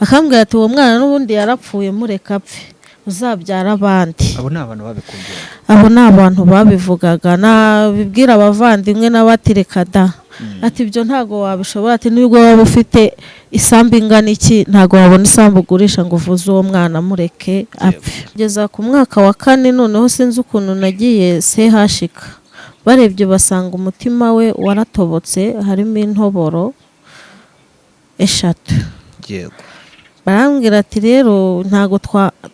akambwira ati uwo mwana n'ubundi yarapfuye mureka apfe uzabyara abandi. abo ni abantu babikumbira, abo ni abantu babivugaga nabibwira abavandimwe n'abatireka da ati ibyo ntago wabishobora, ati nubwo waba ufite isambu ingana iki ntago wabona isambu ugurisha ngo uvuze uwo mwana mureke apfe. Kugeza ku mwaka wa 4 noneho sinzi ukuntu nagiye sehashika, barebye basanga umutima we waratobotse harimo intoboro 3. yego, barambwira ati rero ntago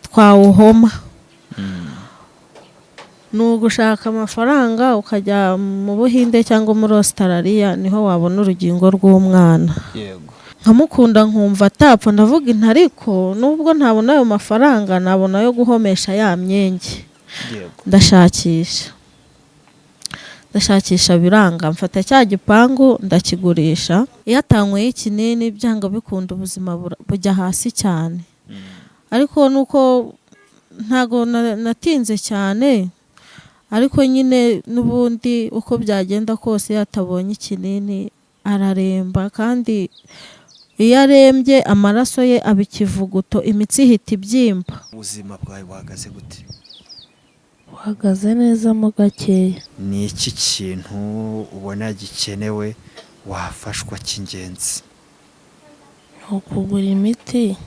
twawuhoma, nugushaka amafaranga ukajya mu Buhinde cyangwa muri Australia niho wabona urugingo rw'umwana. yego, nkamukunda nkumva atapfa, ndavuga intariko nubwo ntabona ayo mafaranga nabona yo guhomesha ya myenge. yego, ndashakisha biranga, mfata cya gipangu ndakigurisha. Iyo atanyweye ikinini byanga bikunda ubuzima bujya hasi cyane, ariko nuko ntago natinze cyane, ariko nyine n'ubundi uko byagenda kose yatabonye ikinini araremba, kandi iyo arembye amaraso ye aba ikivuguto, imitsi ihita ibyimba. ubuzima bwawe buhagaze gute? Buhagaze neza mo gakeya. Ni iki kintu ubona gikenewe wafashwa cy'ingenzi? Ukugura imiti,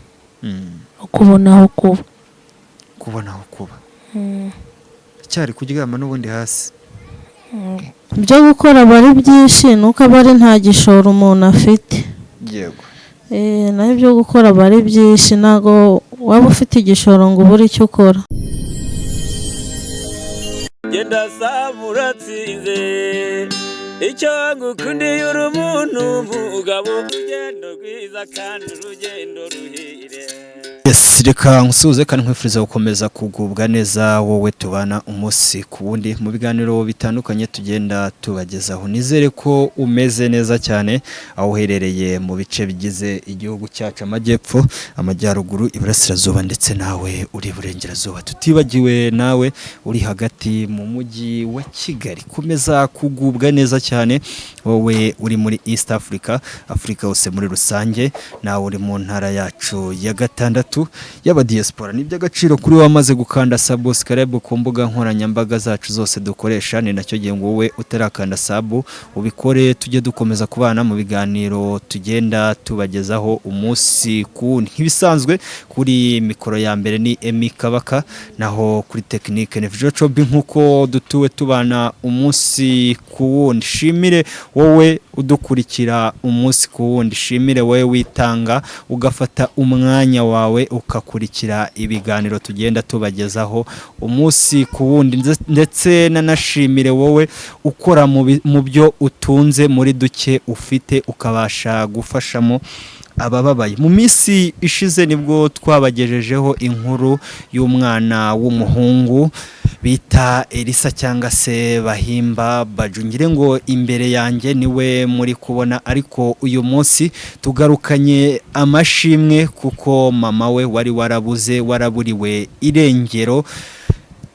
ukubona aho kuba. kubona aho kuba, cyari kuryama n'ubundi hasi. Ibyo gukora bari byinshi nuko abari nta gishoro umuntu afite. yego, naho ibyo gukora bari byinshi, ntago waba ufite igishoro ngo ubure icyo ukora. Genda samuratsinze icyo ngukundiye uri umuntu mugabo, urugendo rwiza kandi urugendo ruhire. Yes, reka nkusuze kandi nkwifuriza gukomeza kugubwa neza wowe tubana umunsi ku wundi mu biganiro bitandukanye tugenda tubagezaho. Nizere ko umeze neza cyane aho uherereye mu bice bigize igihugu cyacu, amajyepfo, amajyaruguru, iburasirazuba ndetse nawe uri burengerazuba, tutibagiwe nawe uri hagati mu mujyi wa Kigali. Komeza kugubwa neza cyane wowe uri muri East Africa, Afrika hose muri rusange, nawe uri mu ntara yacu ya 6 y'aba diaspora. Ni by'agaciro kuri wamaze gukanda subscribe ku mbuga nkoranyambaga zacu zose dukoresha, ni nacyo gihe ngo wowe utarakanda sub ubikore, tujye dukomeza kubana mu biganiro tugenda tubagezaho umunsi ku wundi. Nk'ibisanzwe kuri mikoro ya mbere ni Emi Kabaka, naho kuri technique ni Vjochob, nkuko dutuwe tubana umunsi ku wundi. Shimire wowe udukurikira umunsi ku wundi, shimire wowe witanga ugafata umwanya wawe ukakurikira ibiganiro tugenda tubagezaho umunsi ku wundi, ndetse nanashimire wowe ukora mu byo utunze muri duke ufite ukabasha gufashamo abababaye. Mu minsi ishize nibwo twabagejejeho inkuru y'umwana w'umuhungu bita Elisa cyangwa se Bahimba Bajungire, ngo imbere yanjye niwe muri kubona, ariko uyu munsi tugarukanye amashimwe kuko mama we wari waraburiwe irengero.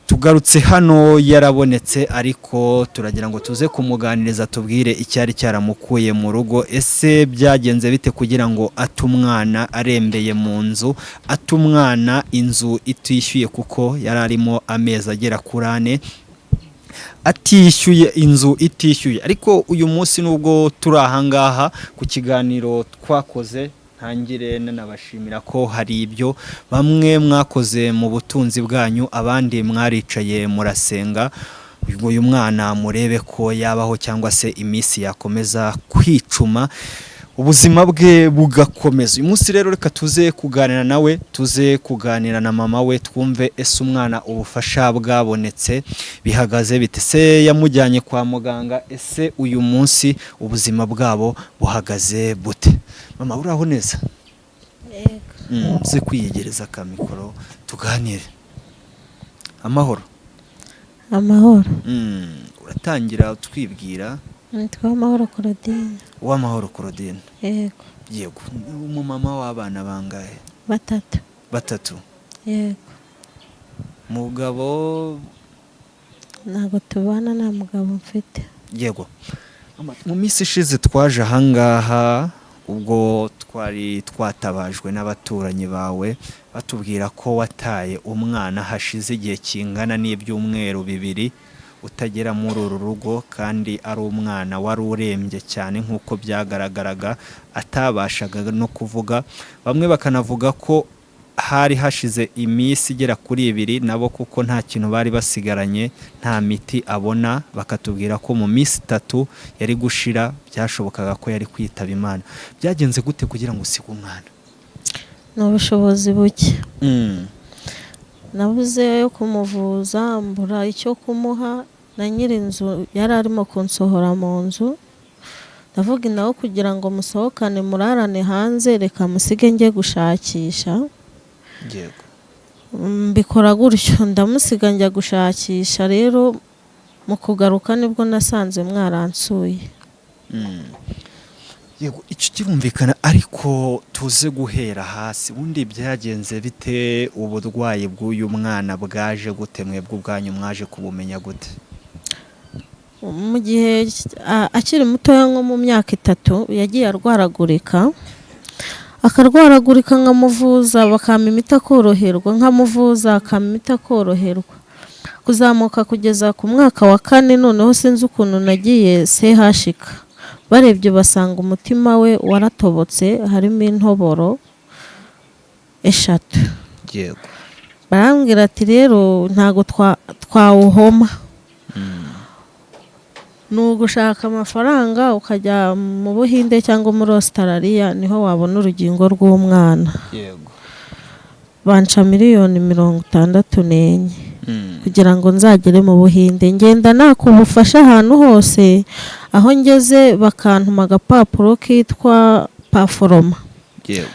Tugarutse hano yarabonetse, ariko turagira ngo tuze kumuganiriza tubwire icyari cyaramukuye mu rugo. Ese byagenze bite kugira ngo atumwana arembeye mu nzu, atumwana inzu itishyuye, kuko yari arimo amezi agera kuri 4 atishyuye, inzu itishyuye. Ariko uyu munsi nubwo turi ahangaha ku kiganiro twakoze, ntangire nanabashimira ko hari ibyo bamwe mwakoze mu butunzi bwanyu, abandi mwaricaye murasenga uyu mwana murebe ko yabaho cyangwa se iminsi yakomeza kwicuma, ubuzima bwe bugakomeza. Uyu munsi rero reka tuze kuganira nawe, tuze kuganira na mama we, twumve ese umwana ubufasha bwabonetse bihagaze bite, se yamujyanye kwa muganga, ese uyu munsi ubuzima bwabo buhagaze bute. Mama uraho neza? Yego. Uze kwiyegereza ka mikoro tuganire. Amahoro? Amahoro. Uratangira utwibwira. Nitwa Amahoro Claudine. Uwamahoro Claudine. Yego. Yego. Umumama w'abana bangahe? 3. Yego. Mugabo? Ntago tubana, nta mugabo mfite. Yego. Mu minsi ishize twaje ahangaha ubwo twari twatabajwe n'abaturanyi bawe batubwira ko wataye umwana hashize igihe kingana n'ibyumweru 2 utagera muri uru rugo, kandi ari umwana wari urembye cyane nk'uko byagaragaraga, atabashaga no kuvuga. Bamwe bakanavuga ko hari hashize iminsi igera kuri 2 nabo kuko nta kintu bari basigaranye, nta miti abona, bakatubwira ko mu minsi 3 yari gushira, byashobokaga ko yari kwitaba Imana. Byagenze gute kugira ngo usige umwana? n'ubushobozi buke. Nabuze yo kumuvuza, mbura icyo kumuha, na nyirinzu yari arimo kunsohora mu nzu. Ndavuga nawe kugira ngo musohokane murarane hanze, reka musige njye gushakisha. Yego. Mbikora gutyo, ndamusiga njya gushakisha. Rero mu kugaruka nibwo nasanze mwaransuye. Yego, icyo kirumvikana, ariko tuze guhera hasi. Ubundi byagenze bite? Uburwayi bw'uyu mwana bwaje gute? Mwebwe ubwanyu mwaje kubumenya gute? Mu gihe akiri mutoya nko mu myaka 3 yagiye arwaragurika, akarwaragurika nkamuvuza, bakampa imiti akoroherwa, nkamuvuza akampa imiti akoroherwa, kuzamuka kugeza ku mwaka wa 4. Noneho sinzi ukuntu nagiye CHK, barebye basanga umutima we waratobotse, harimo intoboro 3. Yego. Barambwira ati rero ntago twawuhoma, nugushaka amafaranga ukajya mu Buhinde cyangwa muri Australia, niho wabona urugingo rw'umwana. Yego. Banca miliyoni 64 kugira ngo nzagere mu Buhinde. Ngenda nakubufasha ahantu hose, aho ngeze bakantuma agapapuro kitwa paforoma. Yego.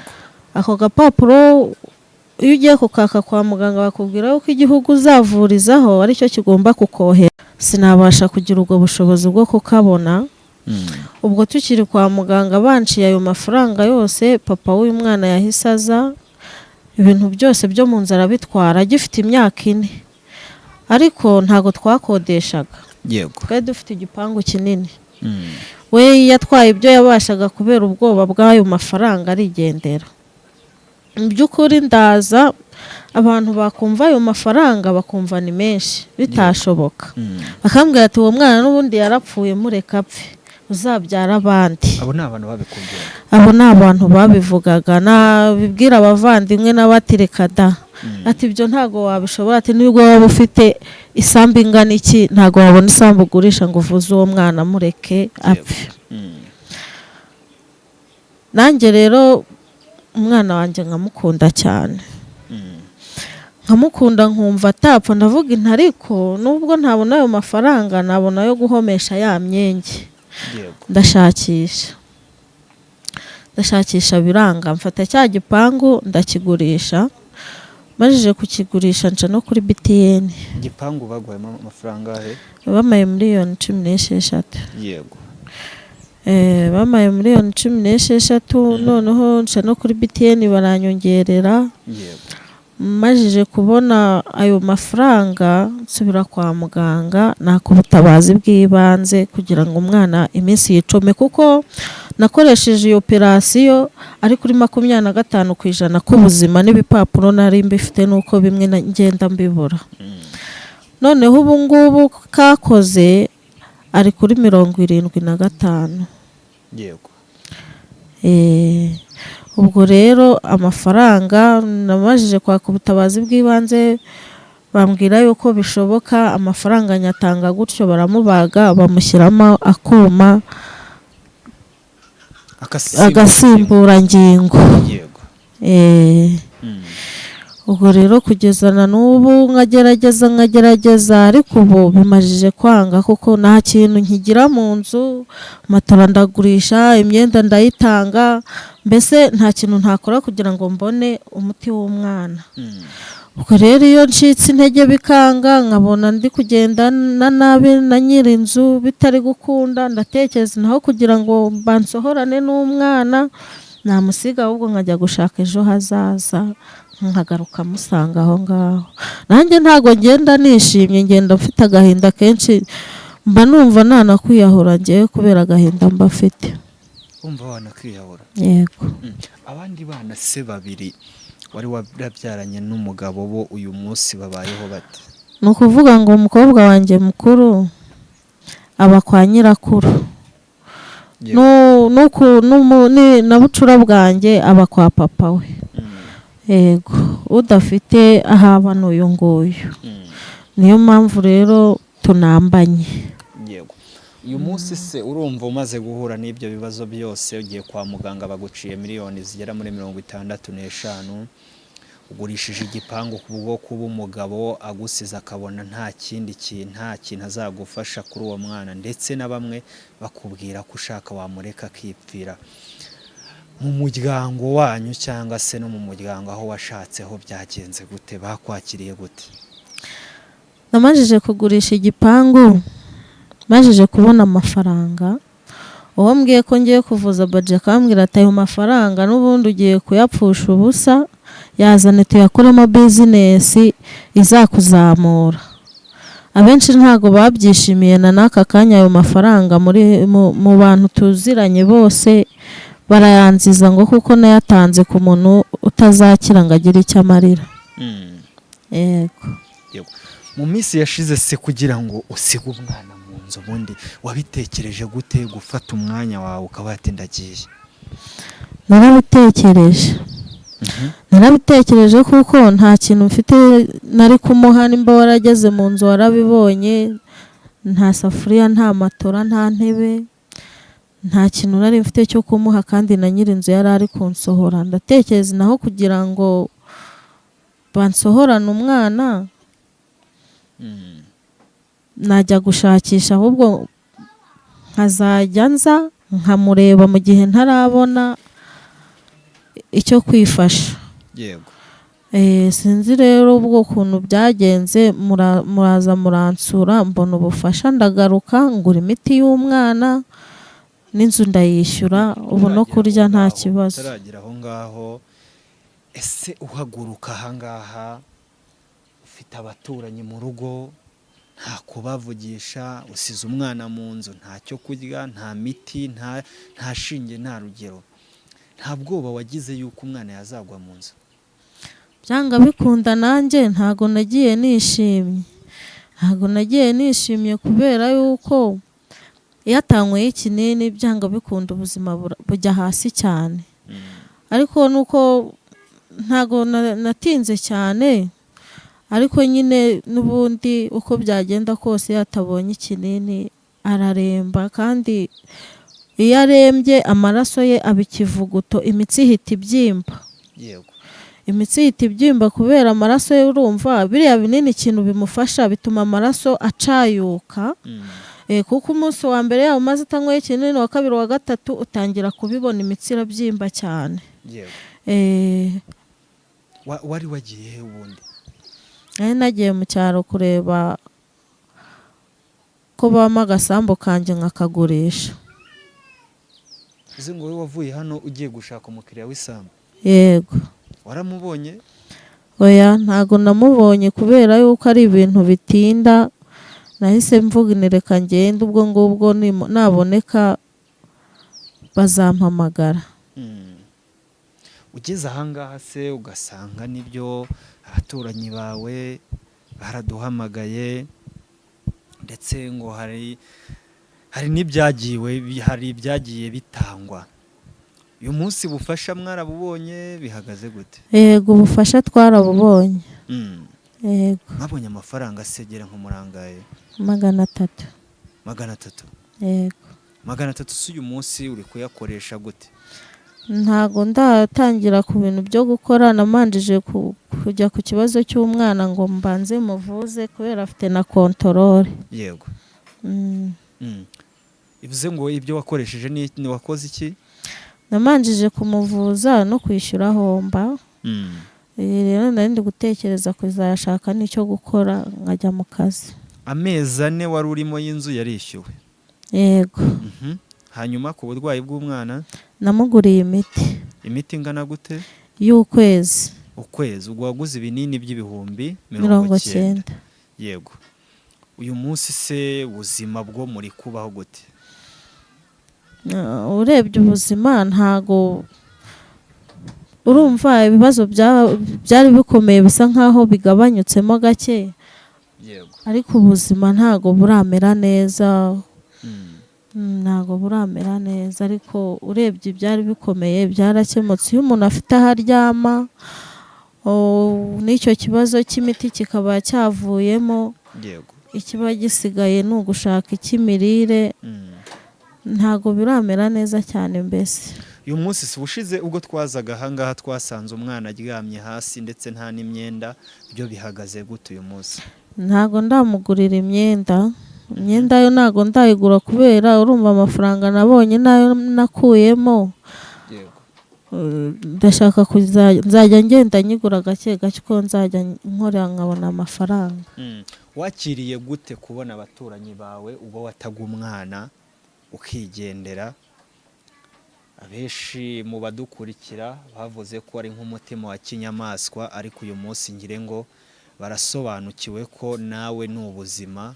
Ako gapapuro iyo ugiye kukaka kwa muganga bakubwira ko igihugu uzavurizaho ari cyo kigomba kukohera. Sinabasha kugira ubwo bushobozi bwo kukabona. Ubwo tukiri kwa muganga banciye ayo mafaranga yose, papa w'uyu mwana yahise aza, ibintu byose byo mu nzara bitwara, gifite imyaka 4. Ariko ntago twakodeshaga. Yego. Twari dufite igipangu kinini. We yatwaye ibyo yabashaga kubera ubwoba bw'ayo mafaranga arigendera. Mu by'ukuri ndaza, abantu bakumva ayo mafaranga bakumva ni menshi, bitashoboka. Bakambwira ati uwo mwana n'ubundi yarapfuye, mureka apfe, uzabyara abandi. Abo ni abantu babikubwira? Abo ni abantu babivugaga, nabibwira abavandimwe n'abatireka da. Ati ibyo ntago wabishobora, ati nubwo waba ufite isambu ingana iki, ntago wabona isambu ugurisha ngo uvuze uwo mwana, mureke apfe. Nanjye rero umwana wanjye nkamukunda cyane, nkamukunda nkumva atapfa. Ndavuga inti ariko nubwo ntabona ayo mafaranga, nabona yo guhomesha ya myenge. Ndashakisha biranga, mfata cya gipangu ndakigurisha. Majije kukigurisha nca no kuri BTN. Gipangu bagwayemo amafaranga he? Bamaye miliyoni 16. Yego. Bamaye miliyoni 16. Noneho nca no kuri BTN baranyongerera. Yego. Majije kubona ayo mafaranga nsubira kwa muganga, nakubutabazi bw'ibanze kugira ngo umwana iminsi yicome, kuko nakoresheje iyo operasiyo ari kuri 25% k'ubuzima, n'ibipapuro nari mbifite nuko bimwe ngenda mbibura. Noneho ubu ngubu kakoze ari kuri 75. Yego. Ubwo rero amafaranga namajije kwaka ubutabazi bw'ibanze, bambwira yuko bishoboka, amafaranga nyatanga gutyo, baramubaga bamushyiramo akuma agasimbura ngingo. Yego. Ubwo rero kugezana n'ubu nkagerageza, ariko ubu bimajije kwanga, kuko nta kintu nkigira mu nzu. Matora ndagurisha, imyenda ndayitanga, mbese nta kintu ntakora kugira ngo mbone umuti w'umwana. Ubwo rero iyo ncitse intege bikanga, nkabona ndi kugenda nabi na nyirinzu bitari gukunda, ndatekereza naho kugira ngo bansohorane n'umwana, namusiga ahubwo nkajya gushaka ejo hazaza, nkagaruka musanga aho ngaho. Nanjye ntago ngenda nishimye, ngenda mfite agahinda kenshi, mba numva nanakwiyahura ngiye kubera agahinda mba mfite. umva wanakwiyahura. yego. Abandi bana se babiri wari warabyaranye n'umugabo bo uyu munsi babayeho bate? Ni ukuvuga ngo umukobwa wanjye mukuru aba kwa nyirakuru, na bucura bwanjye aba kwa papa we. Yego, udafite ahaba n'uyu nguyu. Niyo mpamvu rero tunambanye. Yego. Uyu munsi se urumva umaze guhura n'ibyo bibazo byose, ugiye kwa muganga baguciye miliyoni zigera muri 65, ugurishije igipangu kubwo kuba umugabo agusize akabona nta kintu azagufasha kuri uwo mwana, ndetse na bamwe bakubwira ko ushaka wamureka akipfira. Mu muryango wanyu cyangwa se no mu muryango aho washatseho byagenze gute? Bakwakiriye gute? Namajije kugurisha igipangu, majije kubona amafaranga. Uwo mbwiye ko ngiye kuvuza baje akambwira ati ayo mafaranga n'ubundi ugiye kuyapfusha ubusa, yazane tuyakoremo business izakuzamura. Abenshi ntago babyishimiye na naka kanya ayo mafaranga mu bantu tuziranye bose barayanziza ngo kuko nayatanze ku muntu utazakira ngo agire icyo amarira. Yego. Mu minsi yashize se kugira ngo usige umwana mu nzu, ubundi wabitekereje gute gufata umwanya wawe ukaba ati ndagiye? Narabitekereje kuko nta kintu mfite nari kumuha, nimba warageze mu nzu warabibonye, nta safuriya, nta matora, nta ntebe, nta kintu nari mfite cyo kumuha, kandi na nyirinzu yari ari kunsohora. Ndatekereza naho kugira ngo bansohorane umwana najya gushakisha, ahubwo nkazajya nza nkamureba mu gihe ntarabona icyo kwifasha. Yego. Sinzi rero ubwo kuntu byagenze, muraza muransura, mbona ubufasha, ndagaruka ngura imiti y'umwana n'inzu ndayishyura, ubu no kurya nta kibazo. Taragira aho ngaho, ese uhaguruka aha ngaha ufite abaturanyi mu rugo, nta kubavugisha, usize umwana mu nzu, nta cyo kurya, nta miti, nta shinge, nta rugero, nta bwoba wagize yuko umwana yazagwa mu nzu? Byanga bikunda nanjye ntago nagiye nishimye, kubera yuko iyo atanyweye ikinini byanga bikunda ubuzima bujya hasi cyane. Ariko nuko ntago natinze cyane, ariko nyine n'ubundi uko byagenda kose yatabonye ikinini araremba, kandi iyo arembye amaraso ye aba ikivuguto, imitsi ihita ibyimba. Yego. Imitsi ihita ibyimba kubera amaraso ye, urumva biriya binini ikintu bimufasha bituma amaraso acayuka. Kuko umunsi wa mbere yawe umaze utanyweye ikinini, wa kabiri wa gatatu utangira kubibona imitsi irabyimba cyane. Yego. Wari wagiye he ubundi? Nagiye mu cyaro kureba ko bama agasambu kanjye nkakagurisha. Uzi ngo wowe wavuye hano ugiye gushaka umukiriya w'isambu? Yego. Waramubonye? Oya, ntago namubonye kubera yuko ari ibintu bitinda. Nahise mvuga reka ngende, ubwo ngubwo naboneka bazampamagara. Ugeze aha ngaha se ugasanga nibyo abaturanyi bawe baraduhamagaye, ndetse ngo hari ibyagiye bitangwa. Uyu munsi bufasha mwarabubonye, bihagaze gute? Yego, ubufasha twarabubonye. Yego. Mwabonye amafaranga asegera nk'umurangaye? 300. 300? Yego. 300 se uyu munsi uri kuyakoresha gute? Ntago ndatangira ku bintu byo gukora, namanjije kujya ku kibazo cy'umwana ngo mbanze muvuze kubera afite na controle. Yego. Ivuze ngo ibyo wakoresheje ni wakoze iki? Namanjije kumuvuza no kwishyura homba. Rero ndi gutekereza kuzashaka n'icyo gukora nkajya mu kazi. Amezi 4 wari urimo y'inzu yarishyuwe? Yego. Hanyuma ku burwayi bw'umwana namuguriye imiti. Imiti ingana gute? Y'ukwezi. Ukwezi. Ubwo waguze ibinini by'ibihumbi 90. Yego. Uyu munsi se ubuzima bwo muri kubaho gute? urebye ubuzima ntago urumva ibibazo byari bikomeye bisa nkaho bigabanyutsemo gake, yego ariko ubuzima ntago buramera neza, ntago buramera neza, ariko urebye ibyari bikomeye byarakemutse. Iyo umuntu afite aho aryama n'icyo kibazo cy'imiti kikaba cyavuyemo, yego ikiba gisigaye ni ugushaka icy'imirire, ntago biramera neza cyane. Mbese uyu munsi si ushize ubwo twazaga ahangaha twasanze umwana aryamye hasi ndetse nta n'imyenda, byo bihagaze gute uyu munsi? ntago ndamugurira imyenda yo ntago ndayigura, kubera urumva amafaranga nabonye nayo nakuyemo, yego ndashaka nzajya ngenda nyigura gake gake ko nzajya nkorera nkabona amafaranga. wakiriye gute kubona abaturanyi bawe uba wataga umwana ukigendera? Abenshi mu badukurikira bavuze ko ari nk'umutima wa kinyamaswa, ariko uyu munsi ngire ngo barasobanukiwe ko nawe ni ubuzima.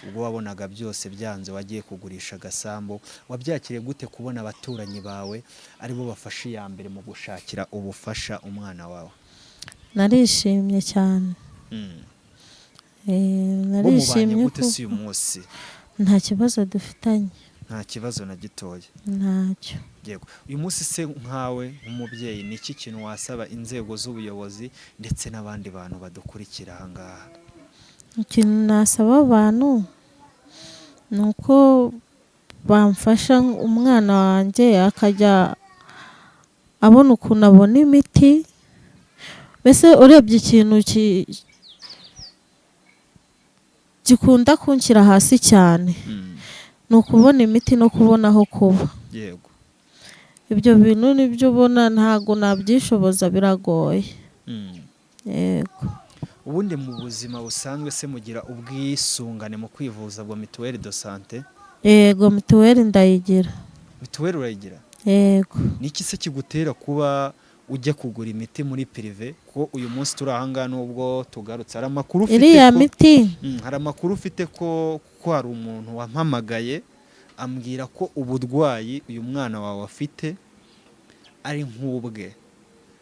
Ubwo wabonaga byose byanze wagiye kugurisha agasambu, wabyakiriye gute kubona abaturanyi bawe aribo bafashe iya mbere mu gushakira ubufasha umwana wawe? Narishimye cyane. Narishimye gute si uyu munsi? Nta kibazo dufitanye. Nta kibazo na gitoya? Ntacyo. Yego. Uyu munsi se nkawe nk'umubyeyi ni iki kintu wasaba inzego z'ubuyobozi ndetse n'abandi bantu badukurikira aha ngaha? Ikintu nasaba abantu ni uko bamfasha umwana wanjye akajya abona ukuntu abona imiti. Mbese urebye ikintu gikunda kunshyira hasi cyane ni ukubona imiti no kubona aho kuba. Yego. Ibyo bintu nibyo ubona ntago nabyishoboza, biragoye. Yego. Ubundi mu buzima busanzwe se mugira ubwisungane mu kwivuza bwa mituweli de sante? Yego, mituweli ndayigira. Mituweli urayigira? Yego. Niki se kigutera kuba ujya kugura imiti muri prive? Ko uyu munsi turi ahanga nubwo tugarutse hari amakuru ufite iriya miti hari amakuru ufite ko hari umuntu wampamagaye ambwira ko uburwayi uyu mwana wawe afite ari nk'ubwe.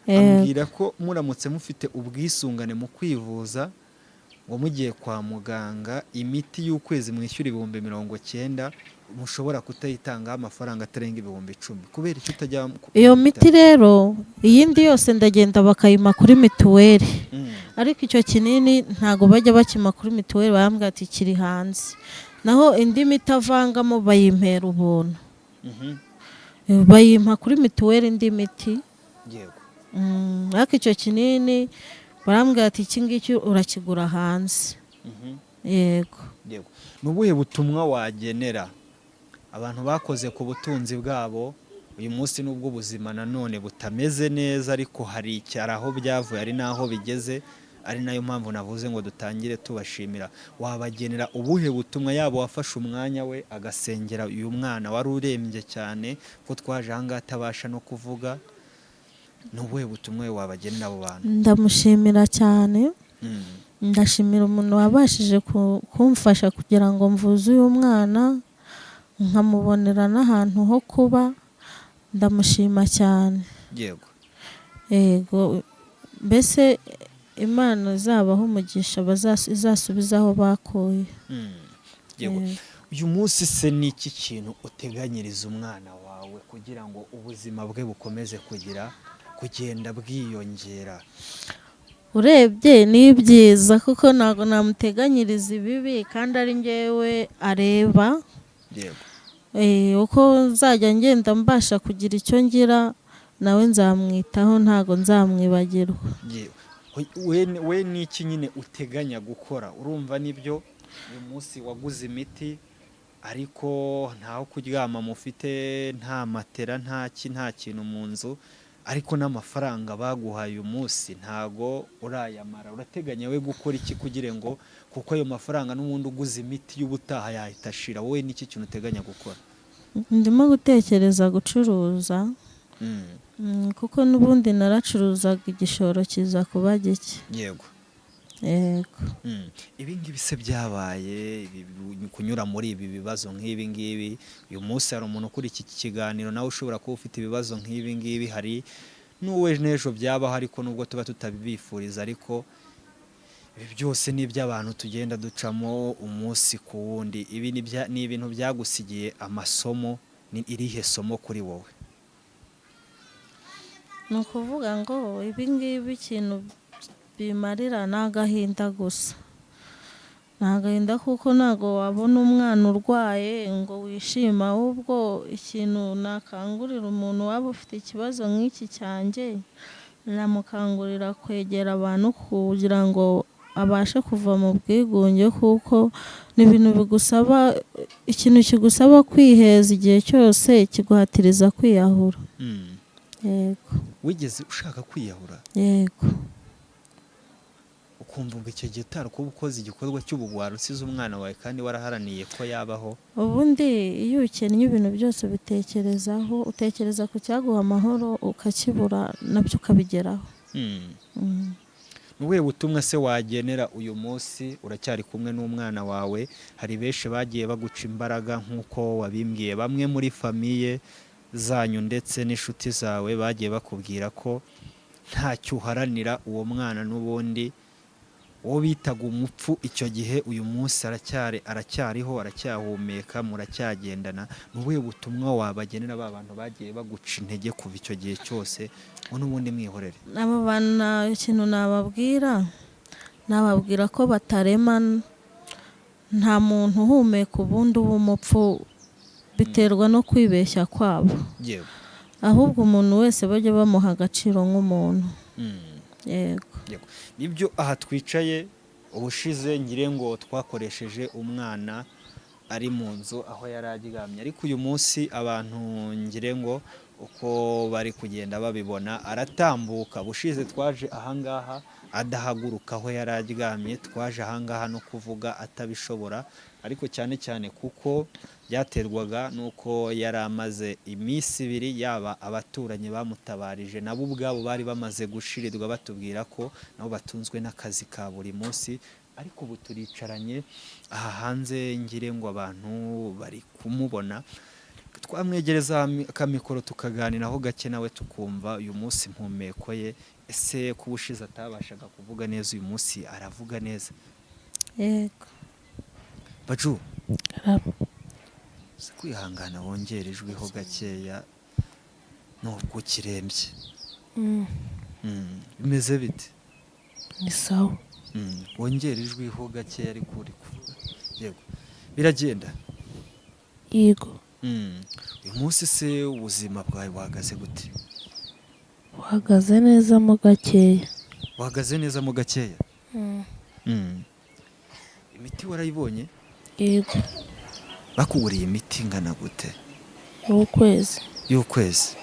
Ambwira ko muramutse mufite ubwisungane mu kwivuza ngo mugiye kwa muganga imiti y'ukwezi mwishyura 90,000 mushobora kutayitangaho amafaranga atarenga 10,000. Kubera icyo utajya iyo miti rero iyindi yose ndagenda bakayima kuri mituweli, ariko icyo kinini ntago bajya bakima kuri mituweli, barambwira ati kiri hanze. Naho indi miti avangamo bayimpera ubuntu. Bayimpa kuri mituweli indi miti. Yego. Ariko icyo kinini barambwira ati iki ngiki urakigura hanze. Yego. Yego. Nubuhe butumwa wagenera abantu bakoze ku butunzi bwabo uyu munsi nubwo ubuzima nanone butameze neza, ariko hari icyara aho byavuye ari naho bigeze, ari nayo mpamvu navuze ngo dutangire tubashimira? Wabagenera ubuhe butumwa? Yabo wafashe umwanya we agasengera uyu mwana wari urembye cyane ko twaje ahangaha atabasha no kuvuga, nubuhe butumwa wabagenera abo bantu? Ndamushimira cyane. Ndashimira umuntu wabashije kumfasha kugira ngo mvuze uyu mwana nkamubonera n'ahantu ho kuba. Ndamushima cyane. Yego. Yego. Mbese Imana zabaho umugisha izasubiza aho bakuye. Yego. Uyu munsi se ni iki kintu uteganyiriza umwana wawe kugira ngo ubuzima bwe bukomeze kugenda bwiyongera? Urebye ni byiza kuko ntago namuteganyiriza ibibi kandi ari njyewe areba. Yego. Uko nzajya ngenda mbasha kugira icyo ngira nawe nzamwitaho, ntago nzamwibagirwa. We ni iki nyine uteganya gukora? Urumva nibyo uyu munsi waguze imiti ariko ntaho kuryama mufite, nta matera, nta kintu mu nzu, ariko n'amafaranga baguhaye uyu munsi ntago urayamara. Urateganya we gukora iki kugira ngo, kuko ayo mafaranga n'ubundi uguze imiti y'ubutaha yahita ashira? Wowe n'iki kintu uteganya gukora? Ndimo gutekereza gucuruza. Kuko n'ubundi naracuruzaga igishoro kiza kuba gike. Yego. yego. ibi ngibi se byabaye kunyura muri ibi bibazo nk'ibi ngibi, uyu munsi hari umuntu ukuri iki kiganiro nawe ushobora kuba ufite ibibazo nk'ibi ngibi, hari n'uwe n'ejo byabaho ariko nubwo tuba tutabibifuriza, ariko ibi byose ni iby'abantu tugenda ducamo umunsi ku wundi. Ibi ni ibintu byagusigiye amasomo, ni irihe somo kuri wowe? Ni ukuvuga ngo ibi ngibi ikintu bimarira ni agahinda gusa, ni agahinda kuko ntabwo wabona umwana urwaye ngo wishima, ahubwo ikintu nakangurira umuntu waba ufite ikibazo nk'iki cyanjye, namukangurira kwegera abantu kugira ngo abashe kuva mu bwigunge, kuko ni ibintu bigusaba, ikintu kigusaba kwiheza igihe cyose kiguhatiriza kwiyahura. Yego. Wigeze ushaka kwiyahura? Yego. Ukumva ngo icyo gihe utari kuba ukoze igikorwa cy'ubugwari usize umwana wawe kandi waraharaniye ko yabaho? Ubundi iyo ukennye ibintu byose bitekerezaho, utekereza ku cyaguha amahoro ukakibura nabyo ukabigeraho. Nubuhe butumwa se wagenera uyu munsi? Uracyari kumwe n'umwana wawe, hari benshi bagiye baguca imbaraga nk'uko wabimbwiye, bamwe muri famiye zanyu ndetse n'inshuti zawe bagiye bakubwira ko ntacyo uharanira uwo mwana, n'ubundi uwo bitaga umupfu icyo gihe uyu munsi aracyariho, aracyahumeka, muracyagendana. Nubuhe butumwa wabagenera ba bantu bagiye baguca intege kuva icyo gihe cyose ngo n'ubundi mwihorere? Abo bana ikintu nababwira ko batarema, nta muntu uhumeka ubundi uba umupfu, biterwa no kwibeshya kwabo. Ahubwo umuntu wese bajya bamuha agaciro nk'umuntu. Yego. Nibyo aha twicaye ubushize ngire ngo twakoresheje umwana ari mu nzu aho yari aryamye, ariko uyu munsi abantu ngire ngo uko bari kugenda babibona aratambuka. Bushize twaje ahangaha adahaguruka aho yari aryamye, twaje ahangaha no kuvuga atabishobora, ariko cyane cyane kuko byaterwaga nuko yari amaze iminsi 2 yaba abaturanyi bamutabarije nabo ubwabo bari bamaze gushirirwa, batubwira ko nabo batunzwe n'akazi ka buri munsi. Ariko ubu turicaranye aha hanze ngire ngo abantu bari kumubona, twamwegereza akamikoro tukaganiraho gake nawe tukumva uyu munsi impumeko ye. Ese ko ubushize atabashaga kuvuga neza uyu munsi aravuga neza? Yego. Baju, kwihangana wongera ijwiho gakeya nubwo kirembye. Bimeze bite? Ni sawa. Wongera ijwiho gakeya ariko uri kuvuga. Yego. Biragenda? Yego. Uyu munsi se ubuzima bwawe buhagaze gute? Buhagaze neza mo gakeya. Buhagaze neza mo gakeya? Imiti warayibonye? Yego. Bakuguriye imiti ingana gute? Y'ukwezi.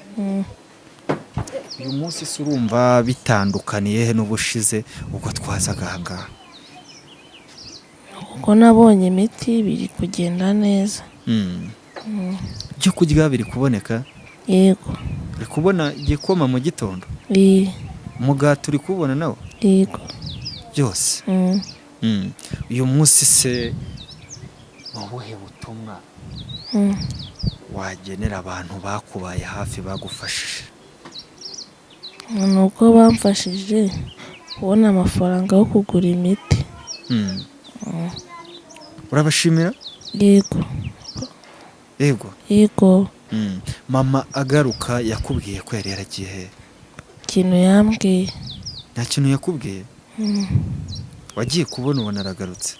Uyu munsi se urumva bitandukaniye he n'ubushize ubwo twazaga ahangaha? Uko nabonye imiti biri kugenda neza. Byo kurya biri kuboneka? Yego. Uri kubona igikoma mu gitondo? Umugati uri kubona nawo? Yego. Byose? Uyu munsi se wabuhe butumwa wagenera abantu bakubaye hafi bagufashije? Nuko bamfashije kubona amafaranga yo kugura imiti. Urabashimira? Yego. Yego. Yego. Mama agaruka yakubwiye ko yari yaragiye he? Ikintu yambwiye. Nta kintu yakubwiye? Wagiye kubona ubona aragarutse?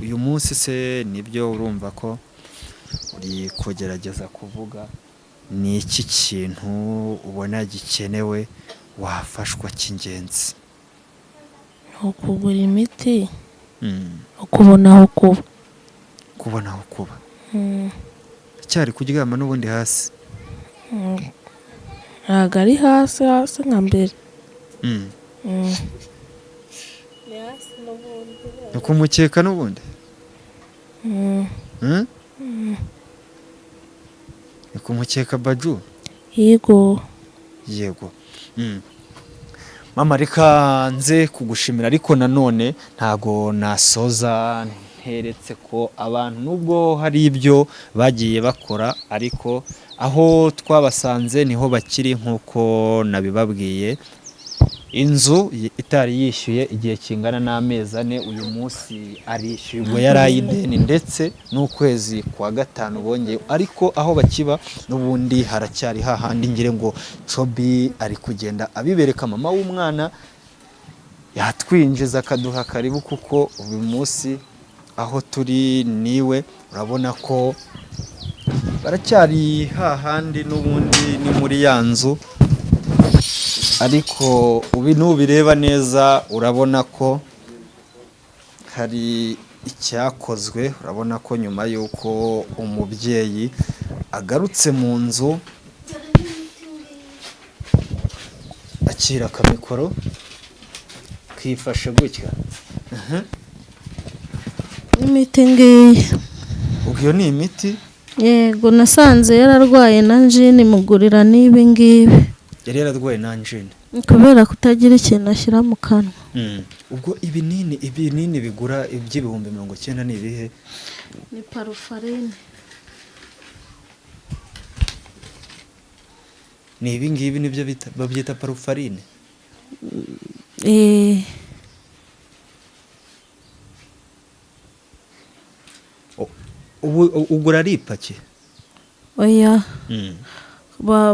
Uyu munsi se nibyo urumva ko uri kugerageza kuvuga, ni iki kintu ubona gikenewe wafashwa cy'ingenzi? Ukugura imiti, ukubona aho kuba. Kubona aho kuba? Cyari kuryama n'ubundi hasi? Ntabwo ari hasi nka mbere. Ni kumukeka n'ubundi? Ni kumukeka Baju? Yego. Yego. mama reka nze kugushimira ariko nanone ntago nasoza nteretse ko abantu nubwo hari ibyo bagiye bakora ariko aho twabasanze niho bakiri nk'uko nabibabwiye. Inzu itari yishyuye igihe kingana n'amezi 4 uyu munsi arishyuye ubwo yari ayideni ndetse n'ukwezi kwa 5 bongeye ariko aho bakiba n'ubundi haracyari hahandi ngire ngo Cobi ari kugenda abibereka mama w'umwana yatwinjiza akaduha karibu kuko uyu munsi aho turi niwe urabona ko baracyari hahandi n'ubundi ni muri ya nzu ariko ubi nubireba neza urabona ko hari icyakozwe. Urabona ko nyuma yuko umubyeyi agarutse mu nzu akira kamikoro kifashe gutya imiti ngiyi ubwo ni imiti yego nasanze yararwaye na njini mugurira n'ibi ngibi yari yararwaye na njini kubera kutagira ikintu ashyira mu kanwa. Ubwo ibinini bigura iby'ibihumbi 90 ni ibihe? Ni parufarine. Ni ibi ngibi nibyo babyita parufarine? Ugura ari ipaki? Oya.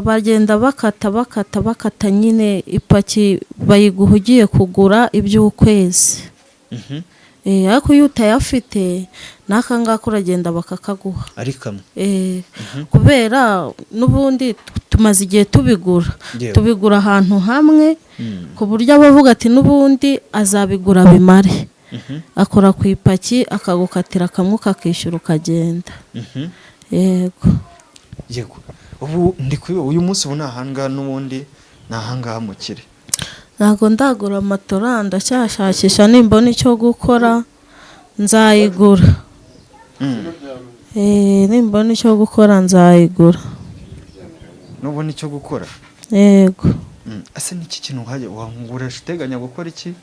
Bagenda bakata nyine ipaki bayiguha ugiye kugura iby'ukwezi. Ariko iyo utayafite naka ngaka uragenda bakakaguha ari kamwe. Kubera n'ubundi tumaze igihe tubigura ahantu hamwe ku buryo abavuga ati n'ubundi azabigura bimare. Akora ku ipaki akagukatira kamwe kakishyura ukagenda. Yego. Ubu uyu munsi ubu nahanga n'ubundi nahanga mukire. Ntago ndagura amatora ndacyashakisha nimbona icyo gukora nzayigura. Nimbona icyo gukora nzayigura. Nubona icyo gukora? Yego. Ase niki kintu wangura uteganya gukora iki?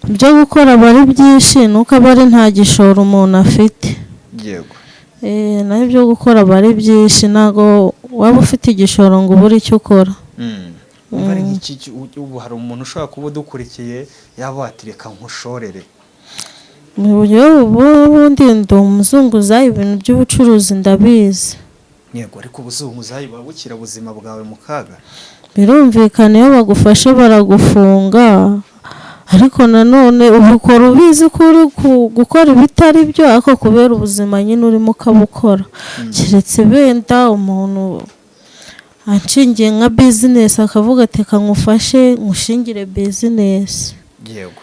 Ibyo gukora bari byinshi nuko bari nta gishoro umuntu afite. Yego. Naho ibyo gukora bari byinshi nago waba ufite igishoro ngo ubure icyo ukora. Bari nk'iki ubu hari umuntu ushobora kuba dukurikiye yabatireka nkushorere. Ubundi ndi umuzunguzayi ibintu by'ubucuruzi ndabizi. Yego ariko ubuzunguzayi babukira ubuzima bwawe mu kaga. Birumvikana iyo bagufashe baragufunga. Ariko nanone ubukora ubizi ko uri gukora ibitari byo ako kubera ubuzima nyine urimo kabukora. Kiretse benda umuntu anshingiye nka business akavuga ati kangufashe ngushingire business. Yego.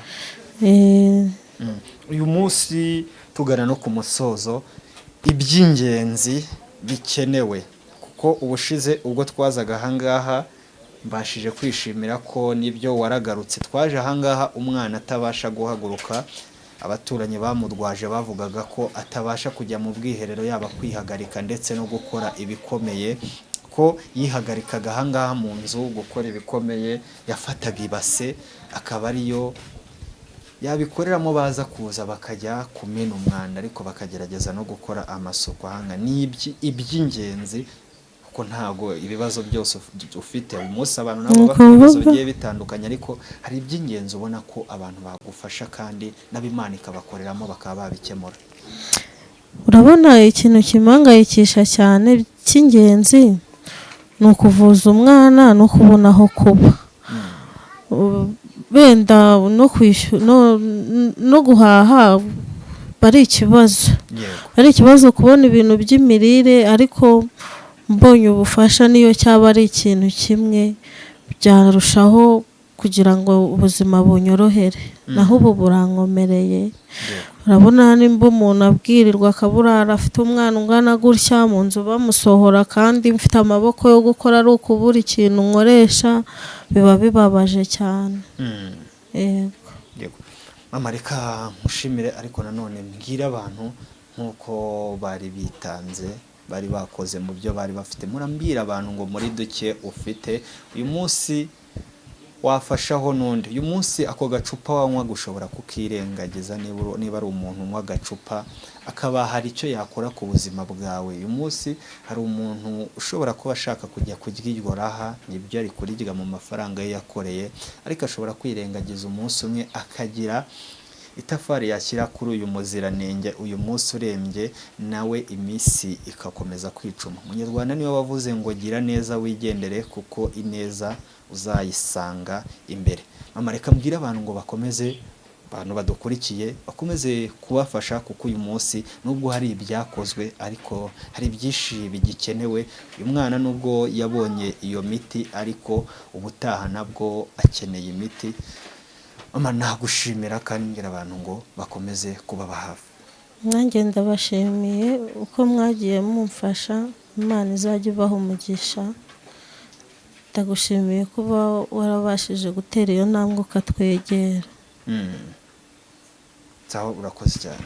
Uyu munsi tugana no ku musozo iby'ingenzi bikenewe kuko ubushize ubwo twazaga ahangaha mbashije kwishimira ko nibyo waragarutse twaje ahangaha umwana atabasha guhaguruka abaturanyi bamudwaje bavugaga ko atabasha kujya mu bwiherero yaba kwihagarika ndetse no gukora ibikomeye ko yihagarikaga ahangaha mu nzu gukora ibikomeye yafataga ibase akaba ariyo yabikoreramo baza kuza bakajya kumena umwanda ariko bakagerageza no gukora amasuku ahanga iby'ingenzi kuko ntago ibibazo byose ufite umunsi abantu nabo bafite ibibazo bigiye bitandukanye ariko hari iby'ingenzi ubona ko abantu bagufasha kandi n'abimana ikabakoreramo bakaba babikemura. Urabona ikintu kimangayikisha cyane cy'ingenzi ni ukuvuza umwana no kubona aho kuba. Benda no kwishyura no guhaha bari ikibazo. Ari ikibazo kubona ibintu by'imirire ariko mbonye ubufasha niyo cyaba ari ikintu kimwe byarushaho kugira ngo ubuzima bunyorohere. Naho ubu burankomereye. Urabona nimba umuntu abwirirwa akaburara afite umwana ungana gutya mu nzu bamusohora kandi mfite amaboko yo gukora ari ukubura ikintu nkoresha biba bibabaje cyane. Yego. Mama reka nkushimire ariko nanone mbwira abantu nkuko bari bitanze bari bakoze mu byo bari bafite murambira abantu ngo muri duke ufite uyu munsi wafashaho n'undi. Uyu munsi ako gacupa wanywa gushobora kukirengagiza niba ari umuntu unywa agacupa akaba hari icyo yakora ku buzima bwawe. Uyu munsi hari umuntu ushobora kuba ashaka kujya kurya iryo raha, nibyo ari kurirya mu mafaranga ye yakoreye, ariko ashobora kwirengagiza umunsi umwe akagira itafari yashyira kuri uyu muziranenge, uyu munsi urembye nawe iminsi ikakomeza kwicuma. Umunyarwanda niwe wavuze ngo gira neza wigendere kuko ineza uzayisanga imbere. Mama, reka mbwira abantu ngo bakomeze, abantu badukurikiye bakomeze kubafasha, kuko uyu munsi nubwo hari ibyakozwe ariko hari byinshi bigikenewe. Uyu mwana nubwo yabonye iyo miti ariko ubutaha nabwo akeneye imiti. Mama, nagushimira kandi mbwira abantu ngo bakomeze kubaba hafi. nanjye ndabashimiye uko mwagiye mumfasha, Imana izajya ibaha umugisha. Ndagushimiye kuba warabashije gutera iyo ntambwe ukatwegera. Urakoze cyane.